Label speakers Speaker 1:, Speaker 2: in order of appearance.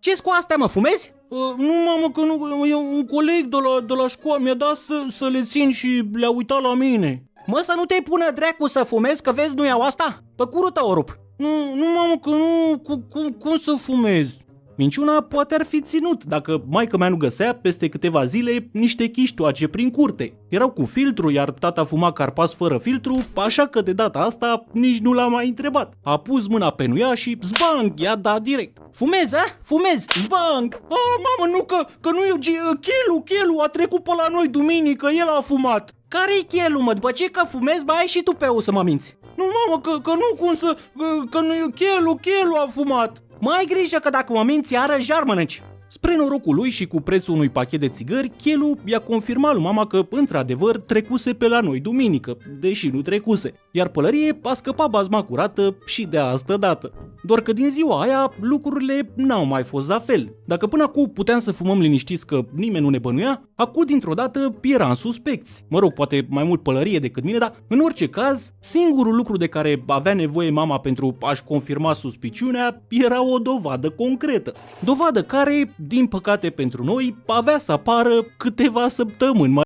Speaker 1: Ce-s cu astea, mă, fumezi?
Speaker 2: Nu, mamă, că nu, e un coleg de la școală, mi-a dat să le țin și le-a uitat la mine.
Speaker 1: Mă, să nu te pună dracu să fumezi, că vezi, nu iau asta? Pe curul tău o rup.
Speaker 2: Nu, mamă, că nu, cum să fumez?
Speaker 1: Minciuna poate ar fi ținut dacă maică-mea nu găsea peste câteva zile niște chiștoace prin curte. Erau cu filtru, iar tata fuma carpați fără filtru, așa că de data asta nici nu l-a mai întrebat. A pus mâna pe nuia și zbang, i-a dat direct. Fumezi, a? Fumezi, zbang!
Speaker 2: Mamă, nu, că nu e Chelu a trecut pe la noi duminică, el a fumat.
Speaker 1: Care-i Chelu, mă? După ce că fumezi, mai ai și tu pe o să mă minți.
Speaker 2: Nu, mamă, că nu cum să, că nu e Chelu a fumat.
Speaker 1: Mai ai grijă că dacă mă minți iară, jar mănânci. Spre norocul lui și cu prețul unui pachet de țigări, Chelu i-a confirmat lui mama că, într-adevăr, trecuse pe la noi duminică, deși nu trecuse, iar pălărie a scăpat bazma curată și de astă dată. Doar că din ziua aia lucrurile n-au mai fost la fel. Dacă până acum puteam să fumăm liniștiți că nimeni nu ne bănuia, acum dintr-o dată eram suspecți. Mă rog, poate mai mult pălărie decât mine, dar în orice caz, singurul lucru de care avea nevoie mama pentru a-și confirma suspiciunea era o dovadă concretă. Dovadă care, din păcate pentru noi, avea să apară câteva săptămâni mai